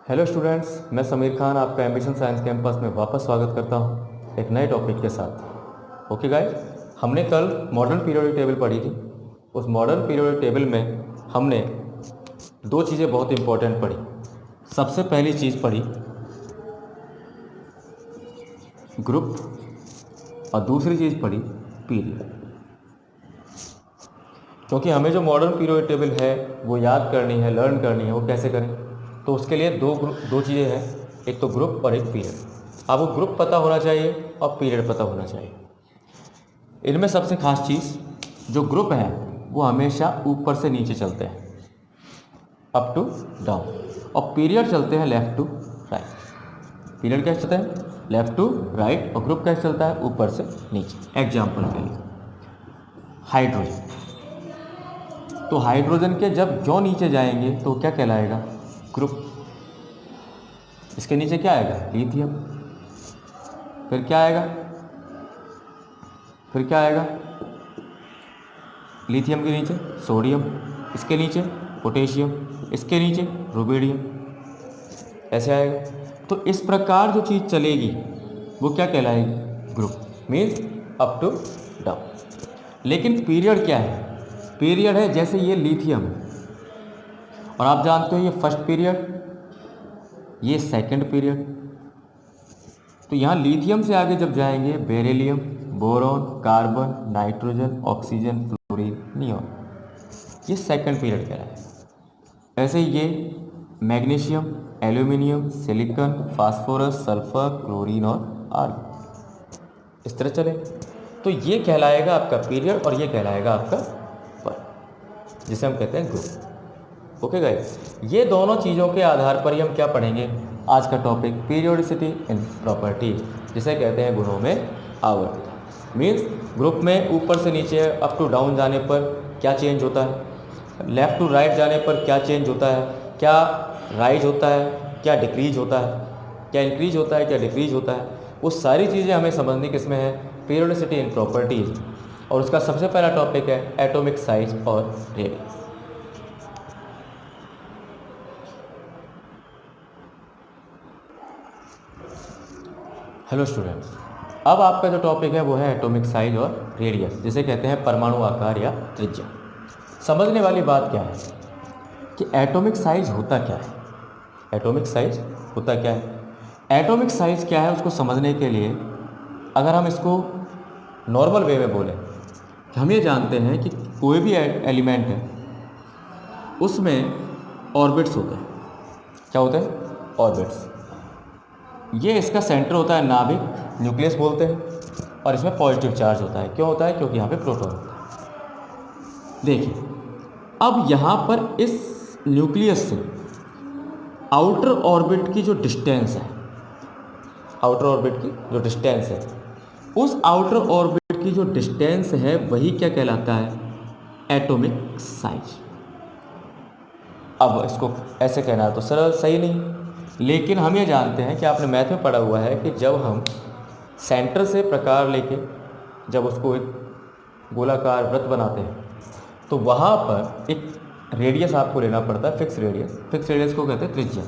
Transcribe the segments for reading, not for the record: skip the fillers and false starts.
Hello students, मैं समीर खान आपका ambition science campus में वापस स्वागत करता हूं एक नए टॉपिक के साथ। ओके गाइस, हमने कल मॉडर्न पीरियोडिक टेबल पढ़ी थी। उस मॉडर्न पीरियोडिक टेबल में हमने दो चीज़ें बहुत इंपॉर्टेंट पढ़ी। सबसे पहली चीज़ पढ़ी ग्रुप और दूसरी चीज़ पढ़ी पीरियड। क्योंकि हमें जो मॉडर्न पीरियोडिक टेबल है वो याद करनी है, लर्न करनी है, वो कैसे करें, तो उसके लिए दो चीज़ें हैं, एक तो ग्रुप और एक पीरियड। आपको ग्रुप पता होना चाहिए और पीरियड पता होना चाहिए। इनमें सबसे खास चीज़ जो ग्रुप है वो हमेशा ऊपर से नीचे चलते हैं, अप टू डाउन, और पीरियड चलते हैं लेफ़्ट टू राइट। पीरियड कैसे चलते हैं? Left to right. और ग्रुप कैसे चलता है? ऊपर से नीचे। एग्जाम्पल के लिए हाइड्रोजन, तो हाइड्रोजन के जब जो नीचे जाएंगे तो क्या कहलाएगा? ग्रुप। इसके नीचे क्या आएगा? लिथियम। फिर क्या आएगा? लिथियम के नीचे सोडियम, इसके नीचे पोटेशियम, इसके नीचे रुबिडियम, ऐसे आएगा। तो इस प्रकार जो चीज़ चलेगी वो क्या कहलाएगी? Group. Means up to down. लेकिन पीरियड क्या है? पीरियड है जैसे ये लिथियम है और आप जानते हो ये फर्स्ट पीरियड, ये सेकंड पीरियड। तो यहाँ लिथियम से आगे जब जाएंगे beryllium, boron, carbon, nitrogen, oxygen, fluorine, neon, ये सेकंड पीरियड कहलाएगा। ऐसे ही ये magnesium, aluminium, silicon, phosphorus, sulphur, chlorine और आर्गन, इस तरह चले। तो ये कहलाएगा आपका पीरियड और ये कहलाएगा आपका पर, जिसे हम कहते हैं ग्रुप। ओके गाइस, ये दोनों चीज़ों के आधार पर ही हम क्या पढ़ेंगे? आज का टॉपिक पीरियोडिसिटी इन प्रॉपर्टी, जिसे कहते हैं गुणों में आवर्तता। मीन्स ग्रुप में ऊपर से नीचे अप टू डाउन जाने पर क्या चेंज होता है, लेफ़्ट टू राइट जाने पर क्या चेंज होता है, क्या राइज होता है, क्या डिक्रीज होता है, क्या इंक्रीज होता है, क्या डिक्रीज होता है, वो सारी चीज़ें हमें समझनी किसमें है? पीरियोडिसिटी इन प्रॉपर्टीज़। और उसका सबसे पहला टॉपिक है एटॉमिक साइज और रेडियस। हेलो स्टूडेंट्स, अब आपका जो टॉपिक है वो है एटॉमिक साइज और रेडियस, जिसे कहते हैं परमाणु आकार या त्रिज्या। समझने वाली बात क्या है कि एटॉमिक साइज होता क्या है? एटॉमिक साइज होता क्या है? एटॉमिक साइज क्या है उसको समझने के लिए अगर हम इसको नॉर्मल वे में बोलें, हम ये जानते हैं कि कोई भी एलिमेंट है उसमें ऑर्बिट्स होते हैं। क्या होते हैं? ऑर्बिट्स। ये इसका सेंटर होता है नाभिक, न्यूक्लियस बोलते हैं, और इसमें पॉजिटिव चार्ज होता है। क्यों होता है? क्योंकि यहाँ पे प्रोटॉन होता है। देखिए, अब यहाँ पर इस न्यूक्लियस से आउटर ऑर्बिट की जो डिस्टेंस है, आउटर ऑर्बिट की जो डिस्टेंस है, उस आउटर ऑर्बिट की जो डिस्टेंस है वही क्या कहलाता है? Atomic size. अब इसको ऐसे कहना तो सरल सही नहीं, लेकिन हम ये जानते हैं कि आपने मैथ में पढ़ा हुआ है कि जब हम सेंटर से प्रकार लेके जब उसको एक गोलाकार वृत्त बनाते हैं तो वहाँ पर एक रेडियस आपको लेना पड़ता है, फिक्स रेडियस। फिक्स रेडियस को कहते हैं त्रिज्या।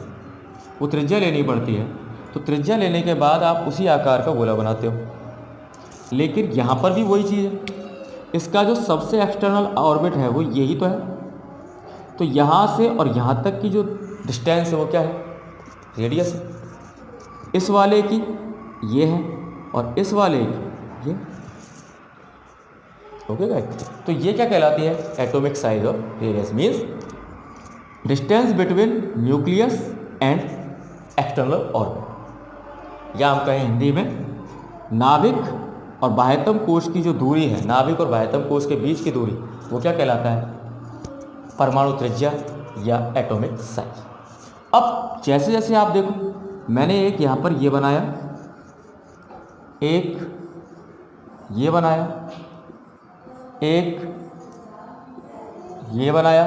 वो त्रिज्या लेनी पड़ती है, तो त्रिज्या लेने के बाद आप उसी आकार का गोला बनाते हो। लेकिन यहाँ पर भी वही चीज़ है, इसका जो सबसे एक्सटर्नल ऑर्बिट है वो यही तो है। तो यहाँ से और यहाँ तक की जो डिस्टेंस है वो क्या है? रेडियस है। इस वाले की ये है और इस वाले की ये। ओके गाइस, तो ये क्या कहलाती है? एटॉमिक साइज और radius. Means distance between nucleus and external orbit, या हम कहें हिंदी में नाभिक और बाह्यतम कोश की जो दूरी है, नाभिक और बाह्यतम कोश के बीच की दूरी, वो क्या कहलाता है? परमाणु त्रिज्या या एटॉमिक साइज। अब जैसे जैसे आप देखो, मैंने एक यहाँ पर ये बनाया, एक ये बनाया, एक ये बनाया।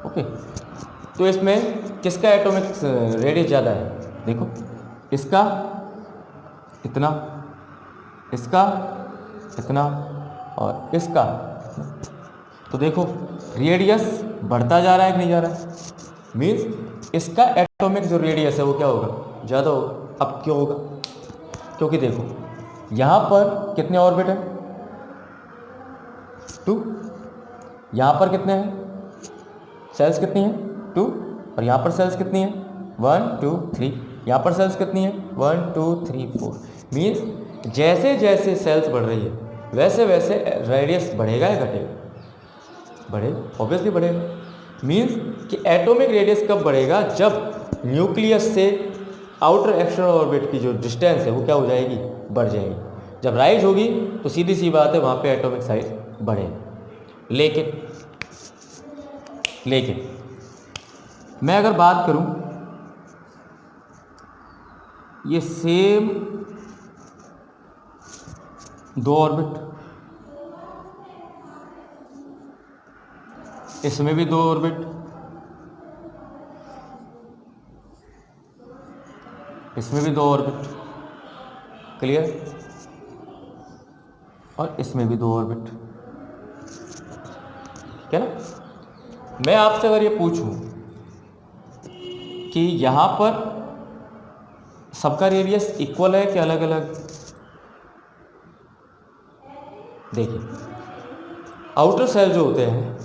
ओके, तो इसमें किसका एटॉमिक रेडियस ज़्यादा है? देखो, इसका इतना, इसका इतना और इसका इतना। तो देखो रेडियस बढ़ता जा रहा है कि नहीं जा रहा है, मीन्स इसका एटॉमिक जो रेडियस है वो क्या होगा, ज़्यादा होगा। अब क्यों होगा, क्योंकि देखो यहाँ पर कितने ऑर्बिट हैं, 2, यहाँ पर कितने हैं सेल्स, कितनी हैं 2, और यहाँ पर सेल्स कितनी हैं 1 2 3, यहाँ पर सेल्स कितनी हैं 1 2 3 4। मीन्स जैसे जैसे सेल्स बढ़ रही है वैसे वैसे रेडियस बढ़ेगा या घटेगा, बढ़ेगा, ऑब्वियसली बढ़ेगा। मीन्स कि एटॉमिक रेडियस कब बढ़ेगा, जब न्यूक्लियस से आउटर एक्सटर्नल ऑर्बिट की जो डिस्टेंस है वो क्या हो जाएगी, बढ़ जाएगी। जब राइज होगी तो सीधी सी बात है वहाँ पे एटॉमिक साइज बढ़ेगा। लेकिन मैं अगर बात करूँ ये सेम 2 ऑर्बिट, इसमें भी 2 ऑर्बिट, इसमें भी 2 ऑर्बिट, क्लियर, और इसमें भी 2 ऑर्बिट, क्या ना। मैं आपसे अगर ये पूछूं कि यहाँ पर सबका रेडियस इक्वल है कि अलग अलग, देखिए आउटर सेल जो होते हैं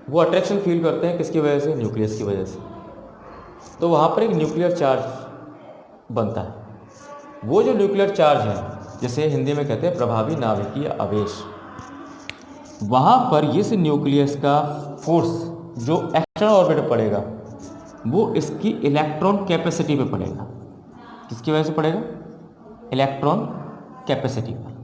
वो अट्रैक्शन फील करते हैं किसकी वजह से, न्यूक्लियस की वजह से। तो वहाँ पर एक न्यूक्लियर चार्ज बनता है, वो जो न्यूक्लियर चार्ज है जिसे हिंदी में कहते हैं प्रभावी नाभिकीय आवेश, वहाँ पर इस न्यूक्लियस का फोर्स जो एक्सटर्नल ऑर्बिट पे पड़ेगा वो इसकी इलेक्ट्रॉन कैपेसिटी पे पड़ेगा। किसकी वजह से पड़ेगा, इलेक्ट्रॉन कैपेसिटी पर।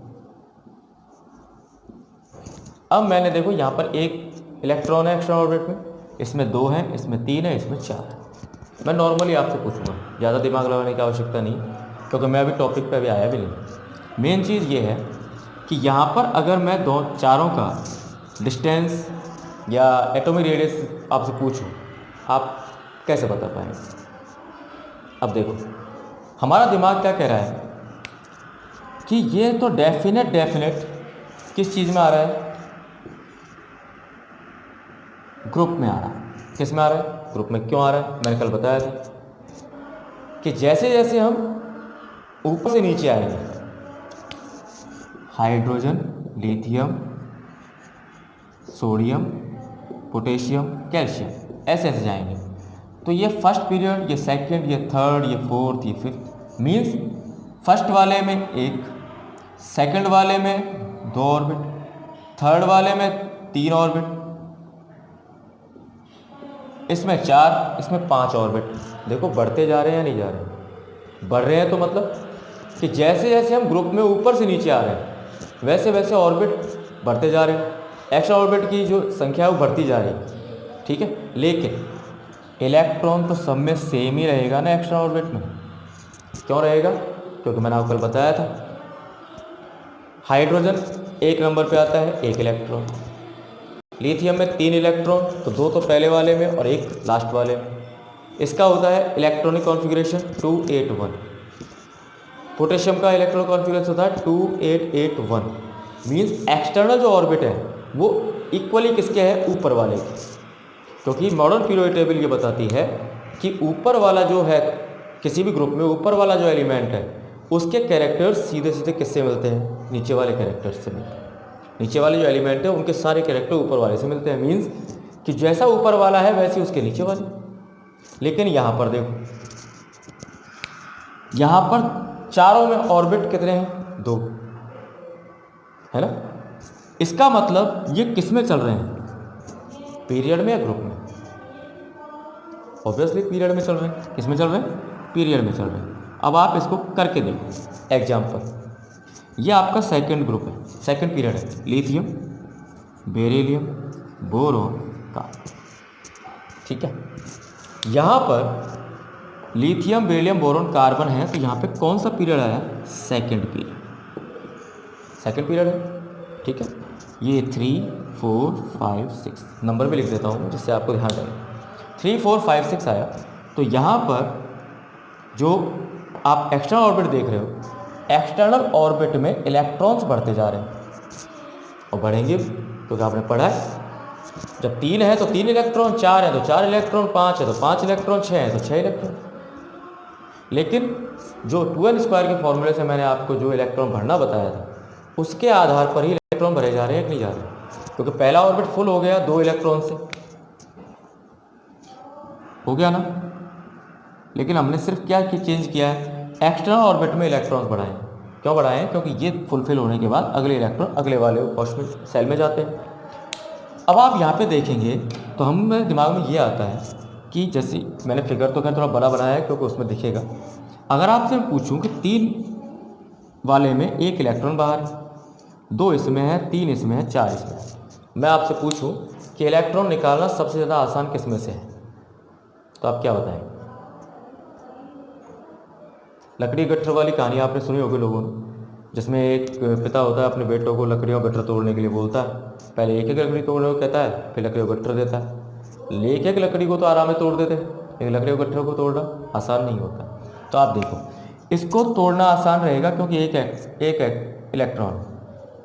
अब मैंने देखो यहाँ पर एक इलेक्ट्रॉन है एक्स्ट्रा ऑर्बिट में, इसमें 2 हैं, इसमें 3 है, इसमें 4 है। मैं नॉर्मली आपसे पूछूंगा, ज़्यादा दिमाग लगाने की आवश्यकता नहीं, क्योंकि मैं अभी टॉपिक पे अभी आया भी नहीं। मेन चीज़ ये है कि यहाँ पर अगर मैं चारों का डिस्टेंस या एटॉमिक रेडियस आपसे पूछूं, आप कैसे बता पाएंगे। अब देखो हमारा दिमाग क्या कह रहा है कि ये तो डेफिनेट किस चीज़ में आ रहा है, ग्रुप में आ रहा है। किस में आ रहा है, ग्रुप में। क्यों आ रहा है, मैंने कल बताया था कि जैसे जैसे हम ऊपर से नीचे आएंगे, hydrogen, lithium, sodium, potassium, calcium, ऐसे ऐसे जाएंगे, तो ये फर्स्ट पीरियड, ये सेकंड, ये थर्ड, ये फोर्थ, ये फिफ्थ, मीन्स फर्स्ट वाले में 1, सेकंड वाले में 2 ऑर्बिट, थर्ड वाले में 3 ऑर्बिट, इसमें 4, इसमें 5 ऑर्बिट। देखो बढ़ते जा रहे हैं या नहीं जा रहे हैं, बढ़ रहे हैं। तो मतलब कि जैसे जैसे हम ग्रुप में ऊपर से नीचे आ रहे हैं वैसे वैसे ऑर्बिट बढ़ते जा रहे हैं, एक्स्ट्रा ऑर्बिट की जो संख्या है वो बढ़ती जा रही है, ठीक है। लेकिन इलेक्ट्रॉन तो सब में सेम ही रहेगा ना एक्स्ट्रा ऑर्बिट में। क्यों रहेगा, क्योंकि मैंने आपको कल बताया था हाइड्रोजन 1 नंबर पे आता है, 1 इलेक्ट्रॉन, लिथियम में 3 इलेक्ट्रॉन, तो 2 तो पहले वाले में और 1 लास्ट वाले में। इसका होता है इलेक्ट्रॉनिक कॉन्फ़िगरेशन 281। पोटेशियम का इलेक्ट्रॉनिक कॉन्फ़िगरेशन होता है 2881। मीन्स एक्सटर्नल जो ऑर्बिट है वो इक्वली किसके है, ऊपर वाले के। क्योंकि मॉडर्न पीरियोडिक टेबल ये बताती है कि ऊपर वाला जो है किसी भी ग्रुप में ऊपर वाला जो एलिमेंट है उसके कैरेक्टर्स सीधे सीधे किससे मिलते हैं, नीचे वाले कैरेक्टर्स से मिलते हैं। नीचे वाले जो एलिमेंट है उनके सारे कैरेक्टर ऊपर वाले से मिलते हैं। मीन्स कि जैसा ऊपर वाला है वैसे उसके नीचे वाले। लेकिन यहाँ पर देखो, यहाँ पर चारों में ऑर्बिट कितने हैं, 2 है ना। इसका मतलब ये किस में चल रहे हैं, पीरियड में या ग्रुप में। ऑब्वियसली पीरियड में चल रहे हैं। किस में चल रहे हैं, पीरियड में चल रहे हैं। अब आप इसको करके देखो एग्जाम्पल। ये आपका सेकंड ग्रुप है, सेकंड पीरियड है, लिथियम, बेरिलियम, बोरोन, कार्बन, ठीक है। यहाँ पर लिथियम, बेरिलियम, बोरोन, कार्बन है, तो यहाँ पे कौन सा पीरियड आया, सेकंड पीरियड, सेकंड पीरियड है, ठीक है। ये 3 4 5 6 नंबर भी लिख देता हूँ जिससे आपको ध्यान रहे। 3 4 5 6 आया, तो यहाँ पर जो आप एक्सटर्नल ऑर्बिट देख रहे हो, एक्सटर्नल ऑर्बिट में इलेक्ट्रॉन्स बढ़ते जा रहे हैं और बढ़ेंगे, क्योंकि आपने पढ़ा है जब 3 है तो 3 इलेक्ट्रॉन, 4 है तो 4 इलेक्ट्रॉन, 5 है तो 5 इलेक्ट्रॉन, 6 है तो 6 इलेक्ट्रॉन। लेकिन जो 2n² के फॉर्मूले से मैंने आपको जो इलेक्ट्रॉन भरना बताया था, उसके आधार पर ही इलेक्ट्रॉन भरे जा रहे हैं कि नहीं जा रहे, क्योंकि पहला ऑर्बिट फुल हो गया 2 इलेक्ट्रॉन से, हो गया ना। लेकिन हमने सिर्फ क्या चेंज किया है, एक्सटर्नल ऑर्बिट में इलेक्ट्रॉन्स बढ़ाए। क्यों बढ़ाए हैं? क्योंकि ये फुलफिल होने के बाद अगले इलेक्ट्रॉन अगले वाले कॉस्मिक सेल में जाते हैं। अब आप यहाँ पे देखेंगे तो हमें दिमाग में ये आता है कि जैसे मैंने फिगर तो खैर थोड़ा बड़ा बनाया है क्योंकि उसमें दिखेगा। अगर आपसे मैं पूछूं कि 3 वाले में 1 इलेक्ट्रॉन बाहर है, 2 इसमें है, 3 इसमें है, 4 इसमें है, मैं आपसे पूछूं कि इलेक्ट्रॉन निकालना सबसे ज़्यादा आसान किस में से है, तो आप क्या बताएंगे? लकड़ी गट्ठर वाली कहानी आपने सुनी होगी लोगों ने, जिसमें एक पिता होता है अपने बेटों को लकड़ियों गट्ठर तोड़ने के लिए बोलता है। पहले एक लकड़ी तोड़ने को कहता है, फिर लकड़ियों गट्ठर देता है। एक लकड़ी को तो आराम से तोड़ देते, लेकिन लकड़ियों गट्ठर को तोड़ना आसान नहीं होता। तो आप देखो, इसको तोड़ना आसान रहेगा क्योंकि एक इलेक्ट्रॉन,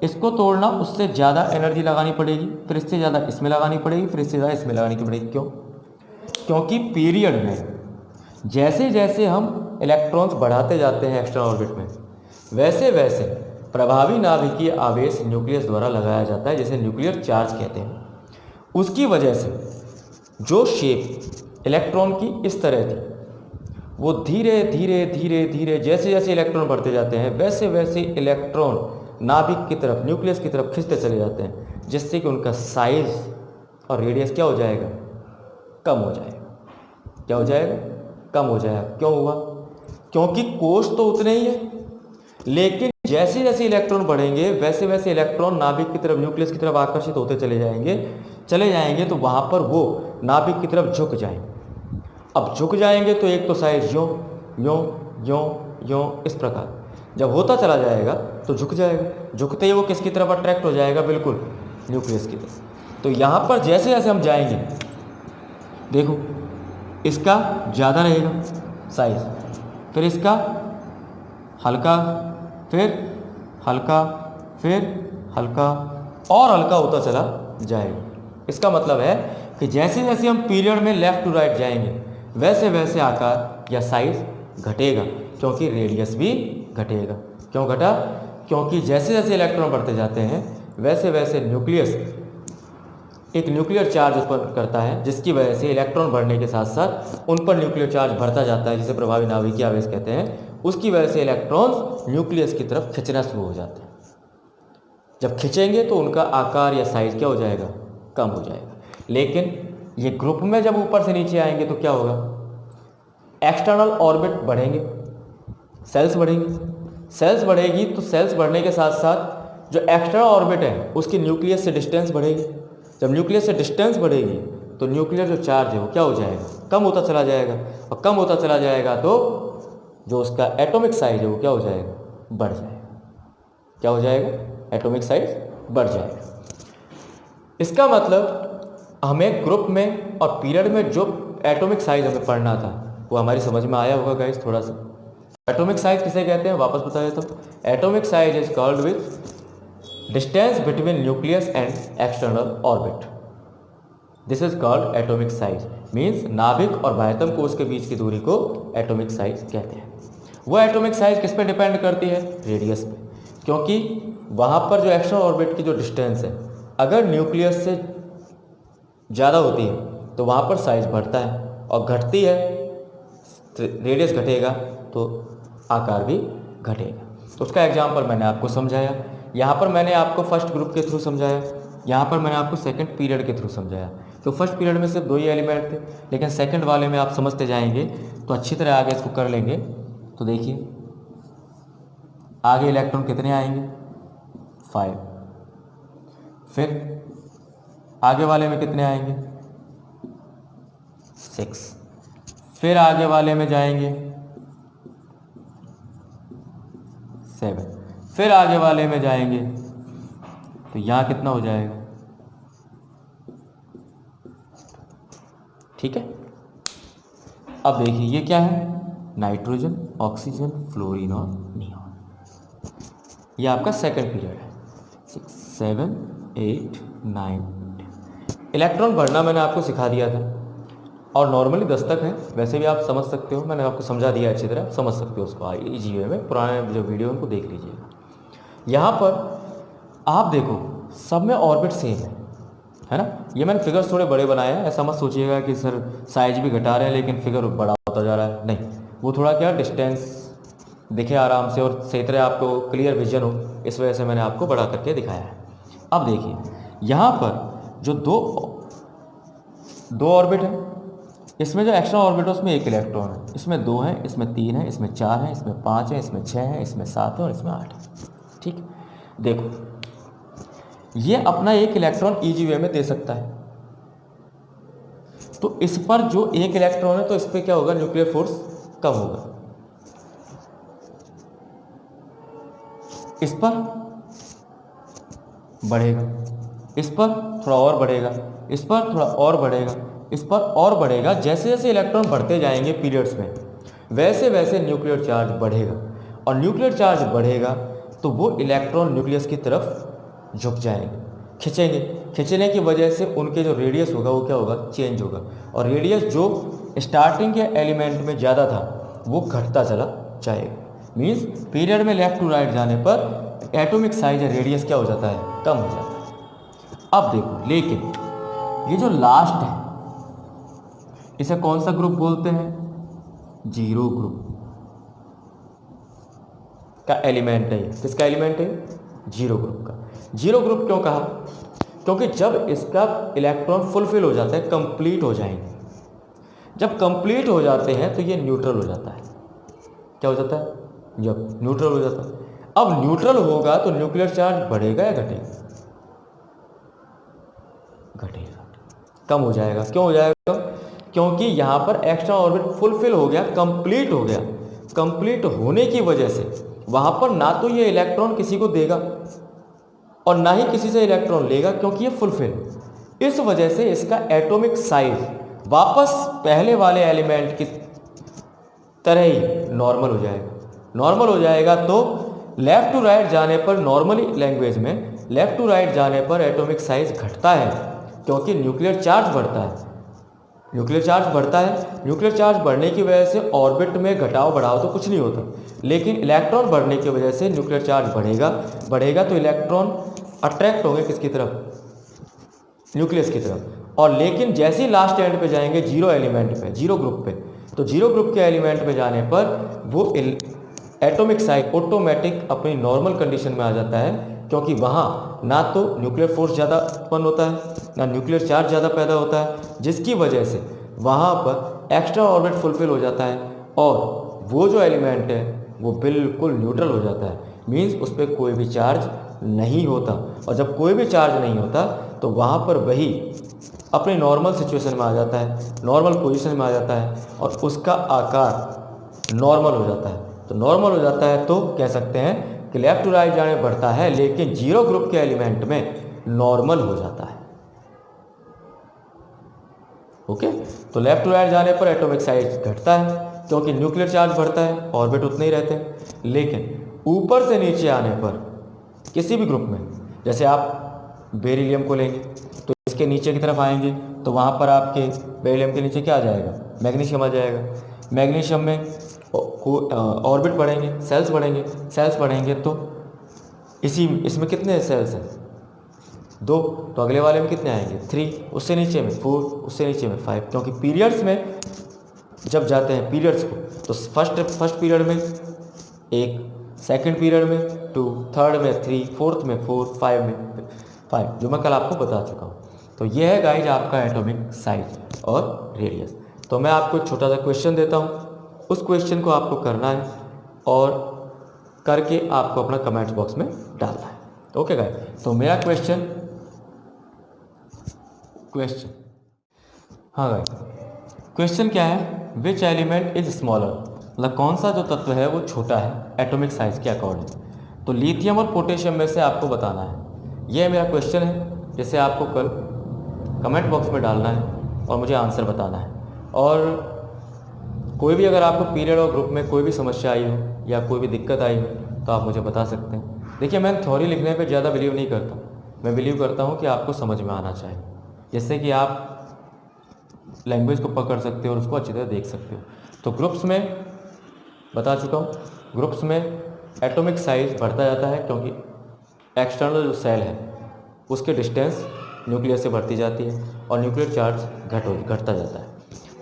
इसको तोड़ना उससे ज़्यादा एनर्जी लगानी पड़ेगी, फिर इससे ज़्यादा इसमें लगानी पड़ेगी, फिर इससे ज़्यादा इसमें लगानी पड़ेगी। क्यों? क्योंकि पीरियड में जैसे जैसे हम इलेक्ट्रॉन्स बढ़ाते जाते हैं एक्स्ट्रा ऑर्बिट में, वैसे वैसे प्रभावी नाभिकीय आवेश न्यूक्लियस द्वारा लगाया जाता है, जिसे न्यूक्लियर चार्ज कहते हैं। उसकी वजह से जो शेप इलेक्ट्रॉन की इस तरह थी, वो धीरे धीरे धीरे धीरे जैसे जैसे इलेक्ट्रॉन बढ़ते जाते हैं, वैसे वैसे इलेक्ट्रॉन नाभिक की तरफ, न्यूक्लियस की तरफ खिंचते चले जाते हैं, जिससे कि उनका साइज और रेडियस क्या हो जाएगा? कम हो जाएगा। क्या हो जाएगा? कम हो जाएगा। क्यों हुआ? क्योंकि कोश तो उतने ही है, लेकिन जैसे जैसे इलेक्ट्रॉन बढ़ेंगे वैसे वैसे इलेक्ट्रॉन नाभिक की तरफ, न्यूक्लियस की तरफ आकर्षित होते चले जाएंगे, तो वहाँ पर वो नाभिक की तरफ झुक जाएंगे। अब झुक जाएंगे तो एक तो साइज यों यों यों यों इस प्रकार जब होता चला जाएगा तो झुक जाएगा। झुकते ही वो किसकी तरफ अट्रैक्ट हो जाएगा? बिल्कुल न्यूक्लियस की तरफ। तो यहाँ पर जैसे जैसे हम जाएंगे, देखो इसका ज़्यादा रहेगा साइज, फिर इसका हल्का, फिर हल्का, फिर हल्का और हल्का होता चला जाएगा। इसका मतलब है कि जैसे जैसे हम पीरियड में लेफ़्ट टू राइट जाएंगे, वैसे वैसे आकार या साइज घटेगा, क्योंकि रेडियस भी घटेगा। क्यों घटा? क्योंकि जैसे जैसे इलेक्ट्रॉन बढ़ते जाते हैं वैसे वैसे न्यूक्लियस एक न्यूक्लियर चार्ज उत्पन्न करता है, जिसकी वजह से इलेक्ट्रॉन बढ़ने के साथ साथ उन पर न्यूक्लियर चार्ज बढ़ता जाता है, जिसे प्रभावी नाभिकीय आवेश कहते हैं। उसकी वजह से इलेक्ट्रॉन्स न्यूक्लियस की तरफ खिंचना शुरू हो जाते हैं। जब खिंचेंगे तो उनका आकार या साइज क्या हो जाएगा? कम हो जाएगा। लेकिन ये ग्रुप में जब ऊपर से नीचे आएंगे तो क्या होगा? एक्सटर्नल ऑर्बिट बढ़ेंगे, सेल्स बढ़ेंगी। सेल्स बढ़ेगी तो सेल्स बढ़ने के साथ साथ जो एक्सटर्नल ऑर्बिट है उसकी न्यूक्लियस से डिस्टेंस बढ़ेगी। जब न्यूक्लियस से डिस्टेंस बढ़ेगी तो न्यूक्लियर जो चार्ज है वो क्या हो जाएगा? कम होता चला जाएगा। और कम होता चला जाएगा तो जो उसका एटॉमिक साइज है वो क्या हो जाएगा? बढ़ जाएगा। क्या हो जाएगा? एटॉमिक साइज बढ़ जाएगा। इसका मतलब हमें ग्रुप में और पीरियड में जो एटॉमिक साइज हमें पढ़ना था वो हमारी समझ में आया होगा गाइस थोड़ा सा। एटॉमिक साइज किसे कहते हैं? वापस बता देता हूँ। Atomic size is called with distance between nucleus and external orbit. This is called atomic size. Means नाभिक और बाह्यतम कोश के बीच की दूरी को एटॉमिक साइज कहते हैं। वो एटॉमिक साइज किस पे डिपेंड करती है? रेडियस पे। क्योंकि वहाँ पर जो एक्सटर्नल ऑर्बिट की जो डिस्टेंस है, अगर न्यूक्लियस से ज़्यादा होती है तो वहाँ पर साइज बढ़ता है, और घटती है रेडियस घटेगा तो आकार भी घटेगा। उसका एग्जाम्पल मैंने आपको समझाया। यहाँ पर मैंने आपको फर्स्ट ग्रुप के थ्रू समझाया, यहाँ पर मैंने आपको सेकंड पीरियड के थ्रू समझाया। तो फर्स्ट पीरियड में सिर्फ 2 ही एलिमेंट थे, लेकिन सेकंड वाले में आप समझते जाएंगे तो अच्छी तरह आगे इसको कर लेंगे। तो देखिए आगे इलेक्ट्रॉन कितने आएंगे? 5। फिर आगे वाले में कितने आएंगे? 6। फिर आगे वाले में जाएंगे 7। फिर आगे वाले में जाएंगे तो यहाँ कितना हो जाएगा? ठीक है। अब देखिए ये क्या है? नाइट्रोजन, ऑक्सीजन, फ्लोरीन और नियॉन। ये आपका सेकंड पीरियड है। 6, 7, 8, 9, 10। इलेक्ट्रॉन भरना मैंने आपको सिखा दिया था, और नॉर्मली 10 तक है, वैसे भी आप समझ सकते हो, मैंने आपको समझा दिया अच्छी तरह, समझ सकते हो उसको इजी वे में। पुराने जो वीडियो उनको देख लीजिएगा। यहाँ पर आप देखो सब में ऑर्बिट सेम है ना। ये मैंने फिगर्स थोड़े बड़े बनाए हैं, ऐसा मत सोचिएगा कि सर साइज भी घटा रहे हैं लेकिन फिगर बड़ा होता जा रहा है, नहीं, वो थोड़ा क्या डिस्टेंस दिखे आराम से और सही तरह आपको क्लियर विजन हो, इस वजह से मैंने आपको बड़ा करके दिखाया है। अब देखिए यहाँ पर जो दो ऑर्बिट है, इसमें जो एक्स्ट्रा ऑर्बिट है उसमें एक इलेक्ट्रॉन है, इसमें 2 है, इसमें 3 है, इसमें 4 है, इसमें 5 है, इसमें 6 है, इसमें 7 है और इसमें 8 है। ठीक, देखो ये अपना एक इलेक्ट्रॉन इजी वे में दे सकता है, तो इस पर जो एक इलेक्ट्रॉन है तो इस पर क्या होगा, न्यूक्लियर फोर्स कम होगा, इस पर बढ़ेगा, इस पर थोड़ा और बढ़ेगा, इस पर थोड़ा और बढ़ेगा, इस पर और बढ़ेगा। जैसे जैसे इलेक्ट्रॉन बढ़ते जाएंगे पीरियड्स में, वैसे वैसे न्यूक्लियर चार्ज बढ़ेगा, और न्यूक्लियर चार्ज बढ़ेगा तो वो इलेक्ट्रॉन न्यूक्लियस की तरफ झुक जाएंगे, खिंचेंगे, खिंचने की वजह से उनके जो रेडियस होगा वो क्या होगा, चेंज होगा, और रेडियस जो स्टार्टिंग के एलिमेंट में ज़्यादा था वो घटता चला जाएगा। मीन्स पीरियड में लेफ्ट टू राइट जाने पर एटॉमिक साइज या रेडियस क्या हो जाता है, कम हो जाता है। अब देखो लेकिन ये जो लास्ट है इसे कौन सा ग्रुप बोलते हैं, जीरो ग्रुप का एलिमेंट है। किसका एलिमेंट है, जीरो ग्रुप का। जीरो ग्रुप क्यों कहा, क्योंकि जब इसका इलेक्ट्रॉन फुलफिल हो जाता है, कंप्लीट हो जाएंगे, जब कंप्लीट हो जाते हैं तो ये न्यूट्रल हो जाता है। क्या हो जाता है, जब न्यूट्रल हो जाता है। अब न्यूट्रल होगा तो न्यूक्लियर चार्ज बढ़ेगा या घटेगा, घटेगा, कम हो जाएगा। क्यों हो जाएगा, क्योंकि यहाँ पर एक्स्ट्रा ऑर्बिट फुलफिल हो गया, कंप्लीट हो गया। कंप्लीट होने की वजह से वहाँ पर ना तो ये इलेक्ट्रॉन किसी को देगा और ना ही किसी से इलेक्ट्रॉन लेगा, क्योंकि ये फुलफिल। इस वजह से इसका एटॉमिक साइज वापस पहले वाले एलिमेंट की तरह ही नॉर्मल हो जाएगा। नॉर्मल हो जाएगा तो लेफ़्ट टू राइट जाने पर, नॉर्मली लैंग्वेज में लेफ़्ट टू राइट जाने पर एटॉमिक साइज घटता है, क्योंकि न्यूक्लियर चार्ज बढ़ता है। न्यूक्लियर चार्ज बढ़ता है, न्यूक्लियर चार्ज बढ़ने की वजह से ऑर्बिट में घटाव बढ़ाव तो कुछ नहीं होता, लेकिन इलेक्ट्रॉन बढ़ने की वजह से न्यूक्लियर चार्ज बढ़ेगा तो इलेक्ट्रॉन अट्रैक्ट होंगे किसकी तरफ, न्यूक्लियस की तरफ। और लेकिन जैसे ही लास्ट एंड पे जाएंगे जीरो एलिमेंट पे, जीरो ग्रुप पे, तो जीरो ग्रुप के एलिमेंट पे जाने पर वो एटॉमिक साइज ऑटोमेटिक अपनी नॉर्मल कंडीशन में आ जाता है, क्योंकि वहाँ ना तो न्यूक्लियर फोर्स ज़्यादा उत्पन्न होता है, ना न्यूक्लियर चार्ज ज़्यादा पैदा होता है, जिसकी वजह से वहाँ पर एक्स्ट्रा ऑर्बिट फुलफिल हो जाता है और वो जो एलिमेंट है वो बिल्कुल न्यूट्रल हो जाता है। मीन्स उस पर कोई भी चार्ज नहीं होता, और जब कोई भी चार्ज नहीं होता तो वहाँ पर वही अपने नॉर्मल सिचुएशन में आ जाता है, नॉर्मल पोजीशन में आ जाता है, और उसका आकार नॉर्मल हो जाता है। तो नॉर्मल हो जाता है तो कह सकते हैं कि लेफ़्ट टू राइट जाने बढ़ता है, लेकिन जीरो ग्रुप के एलिमेंट में नॉर्मल हो जाता है। ओके, तो लेफ़्ट टू राइट जाने पर एटॉमिक साइज घटता है, क्योंकि न्यूक्लियर चार्ज बढ़ता है, ऑर्बिट उतने ही रहते हैं। लेकिन ऊपर से नीचे आने पर किसी भी ग्रुप में, जैसे आप बेरिलियम को लेंगे तो इसके नीचे की तरफ आएंगे तो वहाँ पर आपके बेरिलियम के नीचे क्या आ जाएगा, मैग्नीशियम आ जाएगा। मैग्नीशियम में ऑर्बिट बढ़ेंगे, सेल्स बढ़ेंगे, सेल्स बढ़ेंगे तो इसमें कितने सेल्स हैं, 2, तो अगले वाले में कितने आएंगे, 3, उससे नीचे में 4, उससे नीचे में 5, क्योंकि पीरियड्स में जब जाते हैं पीरियड्स को तो फर्स्ट पीरियड में 1, सेकंड पीरियड में 2, थर्ड में 3, फोर्थ में 4, 5 में 5, जो मैं कल आपको बता चुका हूँ। तो ये है गाइज आपका एटॉमिक साइज और रेडियस। तो मैं आपको छोटा सा क्वेश्चन देता हूँ, उस क्वेश्चन को आपको करना है और करके आपको अपना कमेंट्स बॉक्स में डालना है। ओके गाइज, तो मेरा क्वेश्चन हाँ गाइज, क्वेश्चन क्या है, विच एलिमेंट इज स्मॉलर, मतलब कौन सा जो तत्व है वो छोटा है एटॉमिक साइज के अकॉर्डिंग। तो लिथियम और पोटेशियम में से आपको बताना है। यह मेरा क्वेश्चन है, जिसे आपको कल कमेंट बॉक्स में डालना है और मुझे आंसर बताना है। और कोई भी अगर आपको पीरियड और ग्रुप में कोई भी समस्या आई हो या कोई भी दिक्कत आई हो तो आप मुझे बता सकते हैं। देखिए, मैं थ्योरी लिखने पे ज़्यादा बिलीव नहीं करता, मैं बिलीव करता हूँ कि आपको समझ में आना चाहिए। जिससे कि आप लैंग्वेज को पकड़ सकते हो और उसको अच्छी तरह देख सकते हो। तो ग्रुप्स में बता चुका हूँ, ग्रुप्स में एटॉमिक साइज बढ़ता जाता है क्योंकि एक्सटर्नल जो सेल है उसके डिस्टेंस न्यूक्लियस से बढ़ती जाती है और न्यूक्लियर चार्ज घटता जाता है।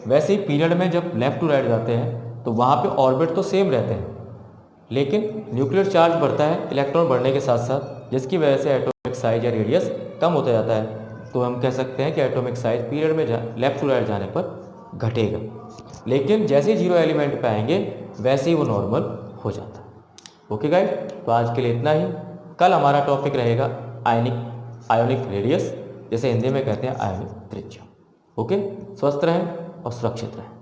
वैसे ही पीरियड में जब लेफ़्ट टू राइट जाते हैं तो वहाँ पे ऑर्बिट तो सेम रहते हैं, लेकिन न्यूक्लियर चार्ज बढ़ता है इलेक्ट्रॉन बढ़ने के साथ साथ, जिसकी वजह से एटॉमिक साइज या रेडियस कम होता जाता है। तो हम कह सकते हैं कि एटॉमिक साइज पीरियड में लेफ़्ट टू राइट जाने पर घटेगा, लेकिन जैसे ही 0 एलिमेंट पे आएंगे वैसे ही वो नॉर्मल हो जाता है। ओके गाइस, तो आज के लिए इतना ही। कल हमारा टॉपिक रहेगा आयोनिक रेडियस, जैसे हिंदी में कहते हैं आयोनिक त्रिज्या। ओके, स्वस्थ रहें और सुरक्षित रहें।